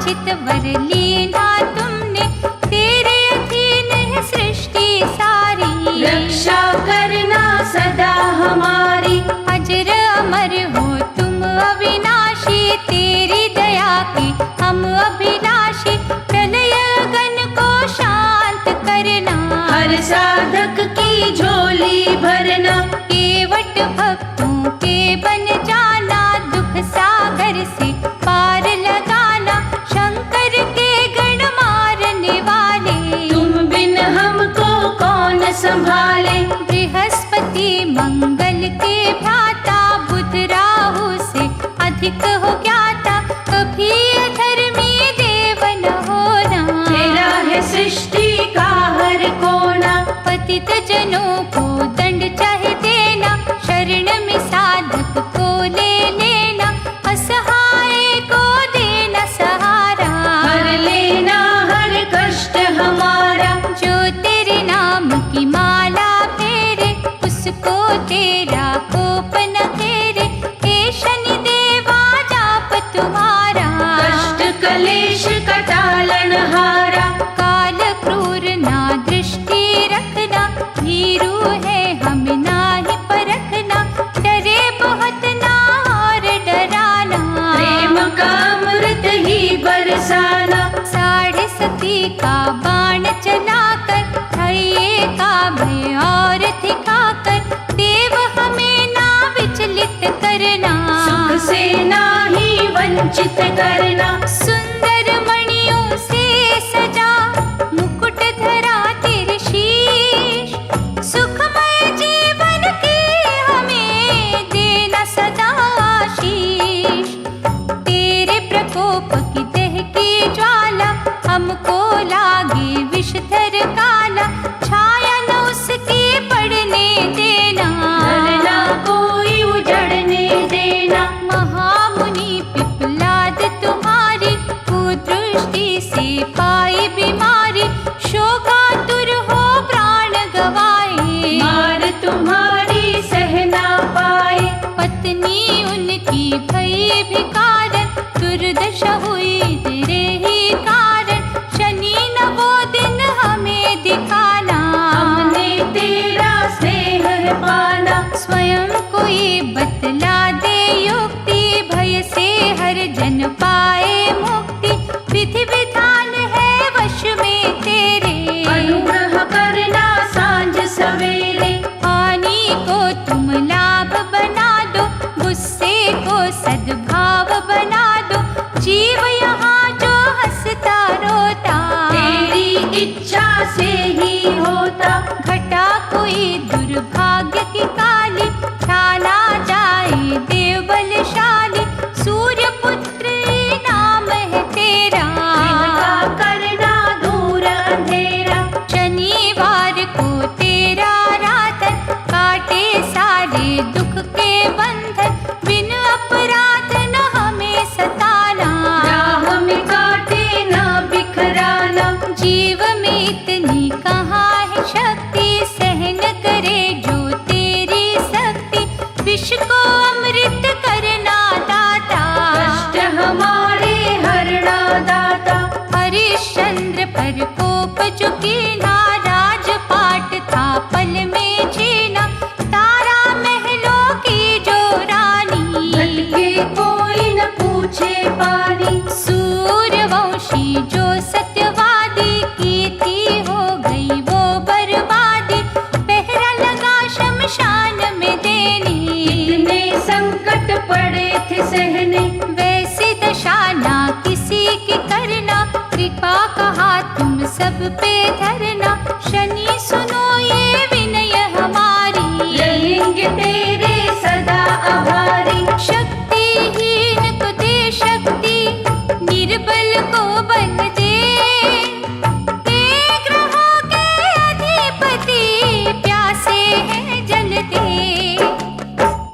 वांछित वर लीना तुमने, तेरे अधीन है सृष्टि सारी। रक्षा करना सदा हमारी, अजर अमर हो तुम अविनाशी, तेरी दया की हम अभिलाषी। प्रलय गण को शांत करना, हर साधक की झोली भरना। केवट भक्तों के बन जाना, दुख सागर से पार लगाना। शंकर के गण मारने वाले, तुम बिन हमको कौन संभाले। बृहस्पति मंगल के भ्राता, बुध राहु से अधिक हो ज्ञाता। कभी अधर्मी देव न होना, तेरा है सृष्टि का हर कोना। पतित जनों को दंड चाहे देना, शरण में साधक को ले लेना। असहाय को देना सहारा, हर लेना हर कष्ट हमारा। जो तेरे नाम की माला फेरे, उसको तेरा कोप न घेरे। हे शनि देवा जाप तुम्हारा, कष्ट कलेश का टालनहारा। काल क्रूर ना दृष्टि रखना, भीरू है हम नाही परखना। डरे बहुत ना और डराना, प्रेम का अमृत ही बरसाना। साढ़े सती का बाण चलाकर, हये का भय और दिखाकर। देव हमें ना विचलित करना, सुख से नाही वंचित करना। सुंदर मणियों से सजा मुकुट धरा तेरे शीश। सुखमय जीवन की हमें देना सदा आशीष। तेरे प्रकोप की दहकी ज्वाला, हमको लागे विषधर काला। छाया न उसकी पड़ने देना, धरना कोई उजड़ने देना। महामुनि पिपलाद तुम्हारी, कुदृष्टि से पाई बीमारी। शोकातुर हो प्राण गवाए, मार तुम्हारी सह ना पाए। पत्नी उनकी भई भिकारन, दुर्दशा हुई तेरे ही कारण। शनि न वो दिन हमें दिखाना, हमने तेरा स्नेह पाना। स्वयं कोई बतला दे युक्ति, भय से हर जन पाए मुक्ति। विधि विधान है वश में तेरे, अनुग्रह करना सांझ सवेरे। हानि को तुम लाभ बना दो, गुस्से को सद्भाव बना दो। जीव यहाँ जो हंसता रोता, तेरी इच्छा से ही होता। घटा कोई दुर्भाग्य की काली, ठाना जाए देव बलशाली। सूर्य पुत्र नाम है तेरा, इनका करना दूर अंधेरा। शनिवार को तेरा रातन, काटे सारे दुख के बंधन। बिन अपराध न हमें सताना, राह में काटे ना बिखराना। जीव में इतनी कहाँ है शक्ति, सहन करे जो तेरी शक्ति। विष को अमृत करना दाता, कष्ट हमारे हरना दाता। हरिश्चंद्र पर कोप जो कीना, राजपाट था पल में छीना। तारा महलों की जो रानी, भटके कोई न पूछे पानी। सूर्यवंशी जो सत्यवादी, की थी हो गई वो बर्बादी। पहरा लगा शमशान में देने, इतने संकट पड़े थे सहने। वैसी दशा ना किसी की करना। कृपा कहा तुम सब पे धरना, शनि सुनो ये विनय हमारी। रहेंगे तेरे सदा आभारी। शक्तिहीन को दे शक्ति, निर्बल को बल दे। हे ग्रहों के अधिपति, प्यासे हैं जल दे।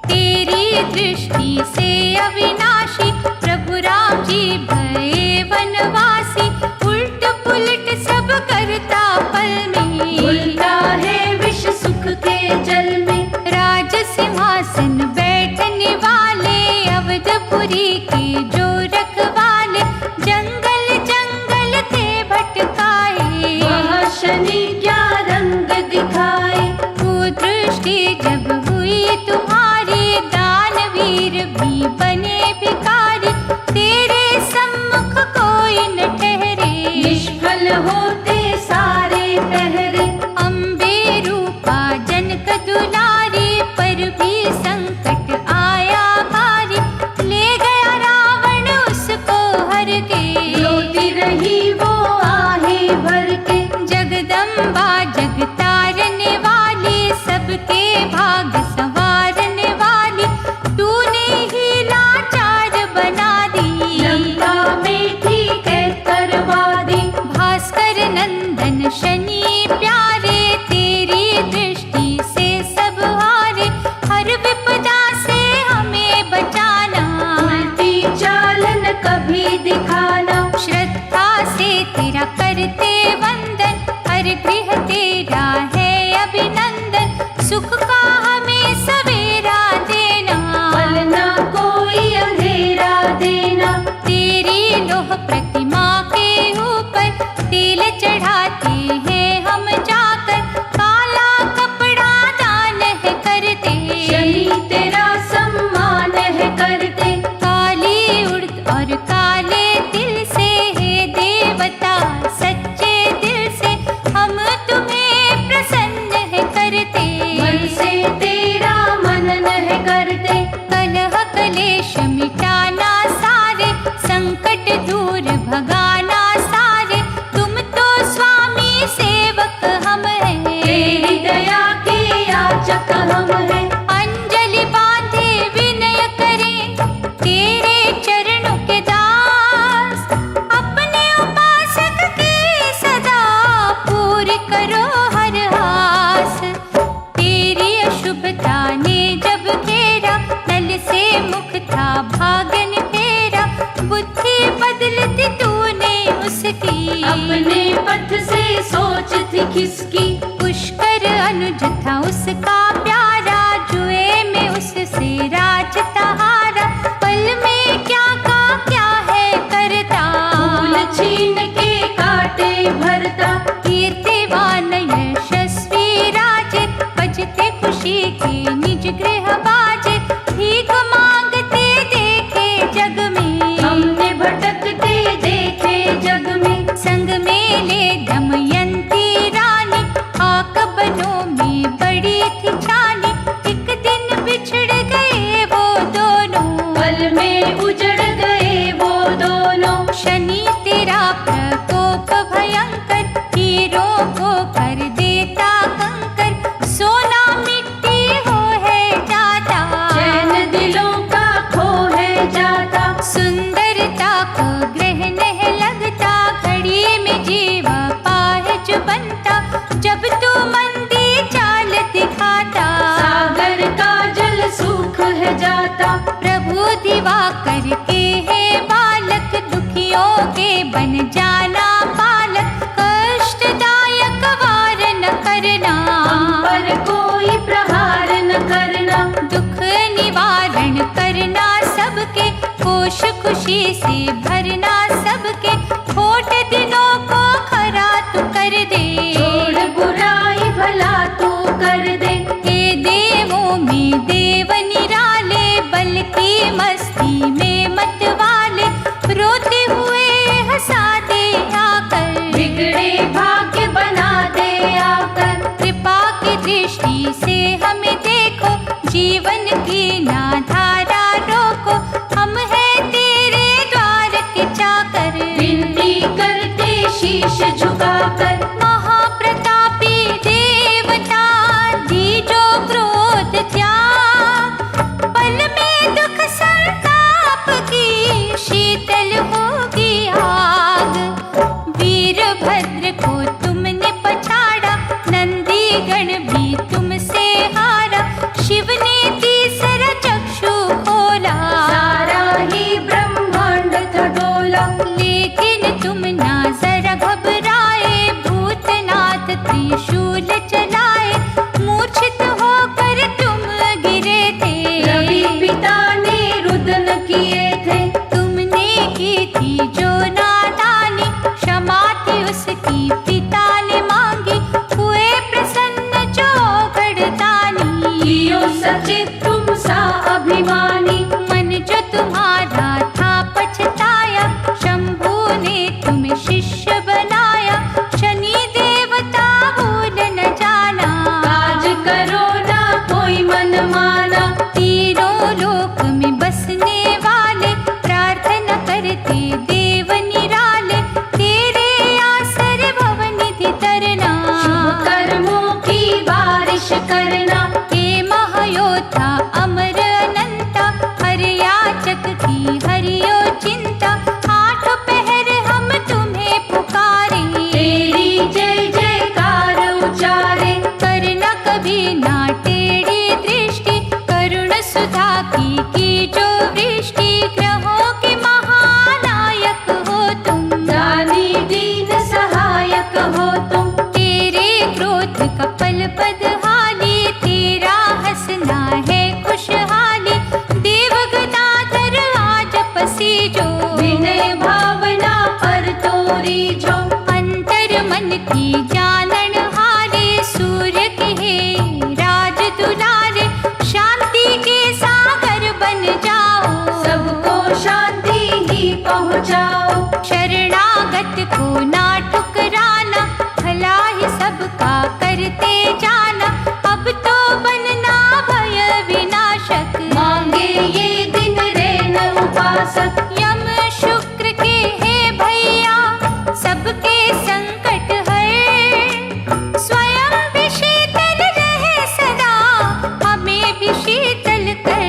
तेरी दृष्टि से अविनाशी, प्रभु राम जी भये वनवासी। उल्ट पुलट सब करता पल भर के। रोती रही वो आहें भर के। जगदम्बा जग तारने वाली, सबके भाग संवारने वाली, तूने ही लाचार बना दी। लंका में थी कैद करवा दी। भास्कर नंदन शनि प्यारे, तेरी दृष्टि से सब हारे। हर विपदा से हमें बचाना, उल्टी चालन कभी दिखाना। श्रद्धा से तेरा करते वंदन, हर गृह तेरा है अभिनंदन। सुख का हमें सवेरा देना, पलना कोई अंधेरा देना। तेरी लोह प्रतिमा के ऊपर तेल चढ़ाते हैं हम जाकर। काला कपड़ा दान है करते, शनि तेरा सम्मान है करते। काली उड़द और काले तिल से, हे देवता सच्चे दिल से, हम तुम्हें प्रसन्न है करते। मन से तेरा मनन है करते। कलह कलेश मिटाना सारे, संकट दूर भगाना सारे। तुम तो स्वामी सेवक हम हैं, तेरी दया के याचक हम हैं। अंजलि बांधे विनय करें, तेरे चरणों के दास। अपने उपासक की सदा पूरी करो हर आस। तेरी अशुभता ने जब घेरा, नल से मुख था भागन फेरा। बुद्धि बदलती तूने उसकी, अपने पथ से सोच थी किसकी। पुष्कर अनुज था उसका प्यारा, जुए में उससे राज हारा। पल में क्या का क्या है करता, फूल छीन के काटे भरता। कीर्तिवान यशस्वी राजे, बजते खुशी के निज गृह बाजे। भीख मांगते देखे जग में, हमने भटकते देखे जग में। संग में ले दमयंती रानी, आकबनों में बड़ी थी छानी। एक दिन बिछड़ गए वो दोनों, पल में उजड़ गए वो दोनों। शनि तेरा प्रकोप भयंकर, हीरों को कर देता कंकर। सोना मिट्टी हो है जाता, चैन दिलों का खो है जाता। सुंदरता को ग्रहण है लगता। घड़ी में जीवा पाहज बनता, जब तू मंदी चाल दिखाता। सागर का जल सूख है जाता। प्रभु दिवाकर के है बालक, दुखियों के बन जाना पालक। कष्टदायक वार न करना, हम पर कोई प्रहार न करना। दुख निवारण करना सबके, कोश खुशी से भरना सबके। खोट दिनों को खरा तू कर दे, छोड़ बुराई भला तू कर दे। हे देवों में देव निराले, बल की मस्ती में मत वाले। रोते हुए हंसा दे आकर, बिगड़े भाग्य बना दे आकर। कृपा की दृष्टि से हमें देखो, जीवन की ना धारा रोको। हम हैं तेरे द्वार के चाकर, विनती करते शीश झुकाकर। महाप्रतापी देवता, दीजो क्रोध त्याग। पल में दुख संताप की शीतल होगी आग। वीरभद्र को तुमने पछाड़ा, नंदी गण भी तुमसे हारा। शिव ने तीसरा चक्षु खोला, सारा ही ब्रह्मांड था डोला। लेकिन तुम ना जरा घबराए। भूतनाथ त्रिशूल चलाए, मूर्छित होकर तुम गिरे थे। रवि पिता ने रुदन किए थे। तुमने की थी जो नादानी, क्षमा थी उसकी पिता ने मांगी। हुए प्रसन्न जो गढ़दानी, कियो सचित तुम सा अभिमानी। मन जो तुम्हारा था पछताया। शंभू ने तुम्हें दूरी जो। अंतर मन की जानन हारे, सूर्य के हे राज दुलारे, शांति के सागर बन जाओ, सबको शांति ही पहुँचाओ। शरणागत को ना ठुकराना, भला ही सबका करते जाना, अब तो बनना भय विनाशक, मांगे ये दिन रैन उपासक। यम शुक्र के हे भैया, सबके संकट हर, स्वयं भी शीतल रहे सदा, हमें भी शीतल कर,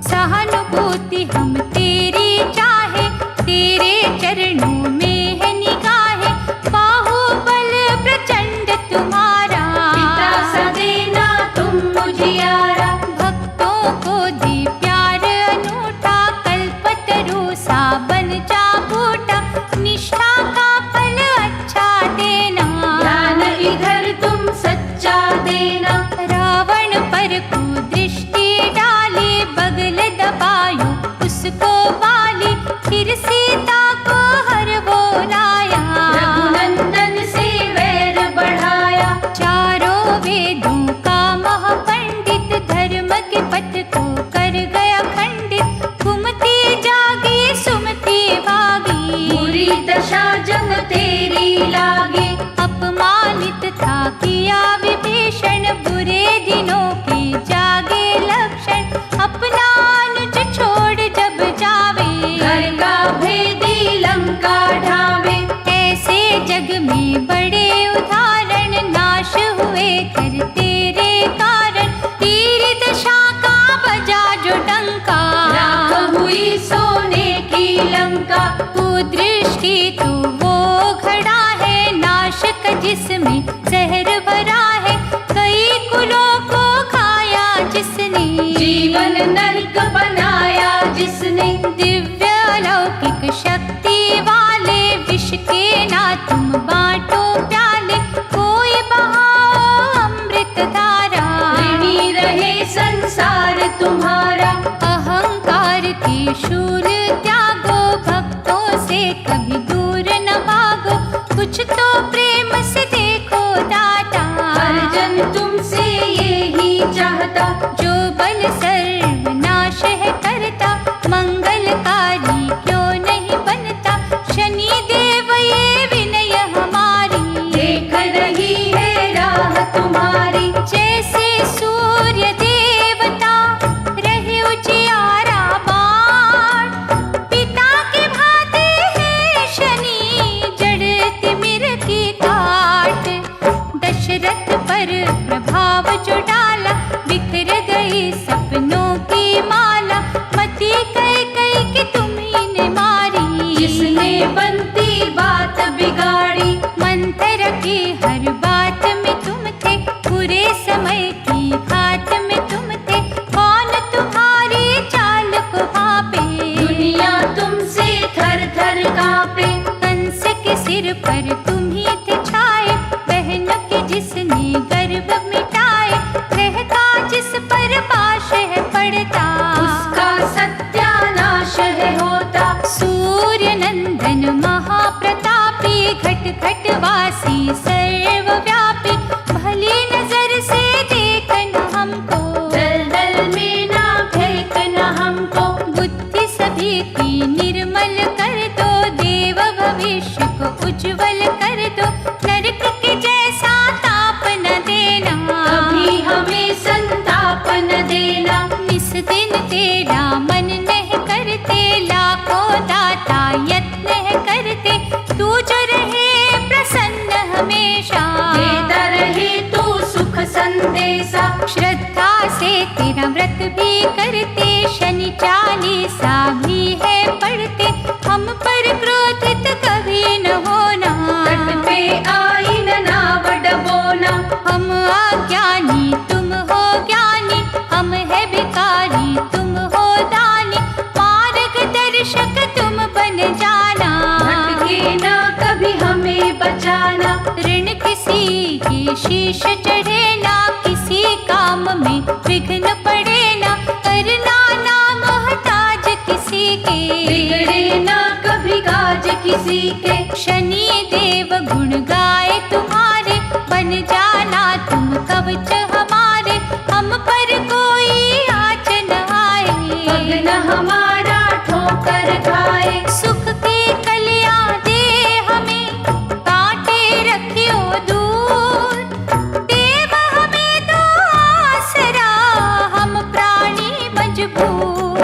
सहानुभूति हम तेरी चाहे, तेरे चरणों में है निगाहे, बाहुबल प्रचंड तुम्हारा, पिता सा देना तुम मुझियारा। भक्तों को दे प्यार अनूठा, कल्पतरु सा बन जा बूटा, निष्ठा का फल अच्छा देना, ज्ञान इधर तुम सच्चा देना। रावण पर कुदृष्टि डाली, बगल दबायो उसको बाली, फिर सीता को हर वो लाया, रघुनंदन से वैर बढ़ाया। चारों वेदों का महापंडित, धर्म के पथ को कर गया खंडित, कुमति जागी सुमति भागी, बुरी दशा जब तेरी लागी। अपमानित था किया विभीषण, बुरे दिनों के जागे लक्षण, अपना अनुज छोड़ जब जावे, घर का भेदी लंका ढावे। ऐसे जग में बड़े उदाहरण, नाश हुए कर तेरे कारण, तेरी दशा का बजा जो डंका, राख हुई सोने की लंका। कुदृष्टि तो वो घड़ा है, नाशक जिसमें जहर भरा है, कई कुलों को खाया जिसने, जीवन नरक बनाया जिसने। दिव्य अलौकिक शक्ति वाले, विष के ना तुम बांटो प्याले, कोई बहाओ अमृत धारा, ऋणी रहे संसार तुम्हारा। अहंकार के शूल त्यागो, भक्तों से कभी दूर न भागो, कुछ तो प्रेम से देखो दाता, हर जन तुमसे यही चाहता। जो बल सर्वनाश है करता, मंगलकारी क्यों नहीं बनता, शनि देव ये विनय हमारी, देख रही है राह तुम्हारी। जैसे सूर्य देवता रहे उजियारा बाण, पिता के भाते हैं शनि, जड़ तिमिर की काट, दशरथ पर प्रभाव जो डाला, बिखर गई सपनों की माला, मती कई कई की तुम्ही ने मारी, जिसने बनती बात बिगाड़ी। मंत्र की हर बात में तुम थे, बुरे समय की घात में तुम थे, कौन तुम्हारी चाल को भापे, दुनिया तुमसे थर थर कांपे। कंस के सिर पर तुम ही थे छाए, बहन के जिसने गर्भ मिटाए, रहता जिस पर पाश है पड़ता, उसका सत्यानाश है होता। सूर्य नंदन महाप्रतापी, घट घट वासी सर्वव्यापी, भली नजर से देखना हमको, दलदल में ना फेंकना हमको। बुद्धि सभी की निर्मल कर दो, देव भविष्य को उज्जवल कर दो, नरक के जैसा ताप न देना, कभी हमें संताप न देना। निस दिन तेरा मन नहीं करते, लाखों दाता यत्न है करते, तू जो रहे प्रसन्न हमेशा, देता रहे तू सुख संदेशा। श्रद्धा से तेरा व्रत भी करते, शनि चालीसा भी है पढ़ते, हम पर क्रोधित कभी न होना, तट पे आई न नाव डबोना। हम अज्ञानी तुम हो ज्ञानी, हम है भिखारी तुम हो दानी, मार्गदर्शक तुम बन जाना, भटके ना कभी हमें बचाना। ऋण किसी के शीश चढ़े ना, किसी काम में विघ्न पड़े ना, करना ना मोहताज किसी के, बिगड़े ना कभी काज किसी के। शनि देव गुण गाए तुम्हारे, बन जाना तुम कवच हमारे। हम पर कोई आँच न आए, पग न हमारा ठोकर खाए। सुख की कलियां दे हमें, कांटे रखियो दूर। देव हमें दो आसरा, हम प्राणी मजबूर।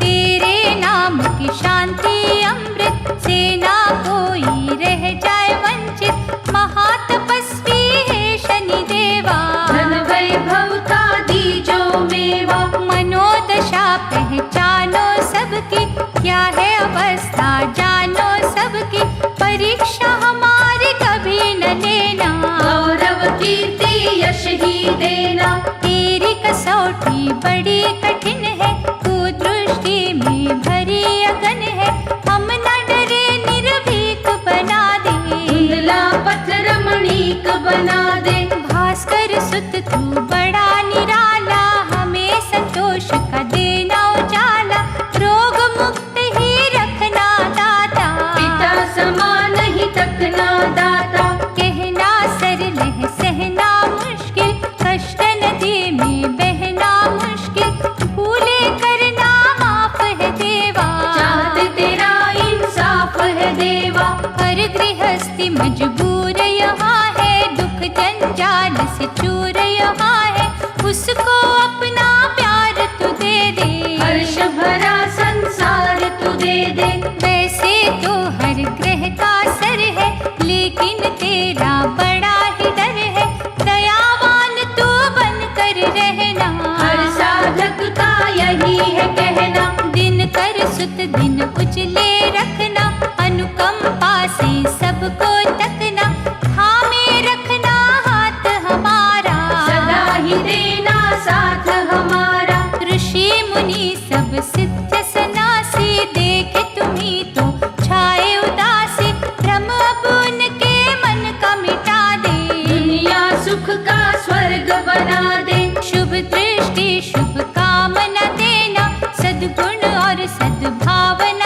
तेरे नाम की शांति अमृत से ना कोई रह जाए वंचित। महातपस्वी है शनि देवा, धन वैभव का दीजो मेवा। मनोदशा पहचानो सबकी, क्या है अवस्था जानो सबकी। परीक्षा हमारी कभी न लेना, गौरव कीर्ति यश ही देना। तेरी कसौटी बड़ी कठिन है, कुदृष्टि में भरी अगन है। हम न डरे निर्भीक बना दे, धुंधला पथ रमणीक बना दे। भास्कर सुत तू बड़ा निराला, हमें संतोष का देना उजाला। रोग मुक्त ही रखना दाता, पिता समान ही तकना दाता। कहना सरल है सहना मुश्किल, कष्ट नदी में बहना मुश्किल। भूले करना माफ है देवा, चाहत तेरा इंसाफ है देवा। हर गृहस्थी मजबूर यहाँ है, दुख जंजाल से चूर यहाँ है। उसको अपना प्यार तू दे दे, हर्ष भरा संसार तू दे दे। वैसे तो हर ग्रह का सर है, लेकिन तेरा बड़ा ही डर है। दयावान तू बन कर रहना, हर साधक का यही है कहना। दिन कर सुत दिन उजले रखना, अनुकंपा से सबको तकना। थामे रखना हाथ हमारा, सदा ही देना साथ हमारा। ऋषि मुनि सब सिद्ध सन्यासी, देखे तुम्ही तो छाए उदासी। भ्रम अब उनके मन का मिटा दे, दुनिया सुख का स्वर्ग बना दे। शुभ दृष्टि शुभ कामना देना, सद्गुण और सद्भावना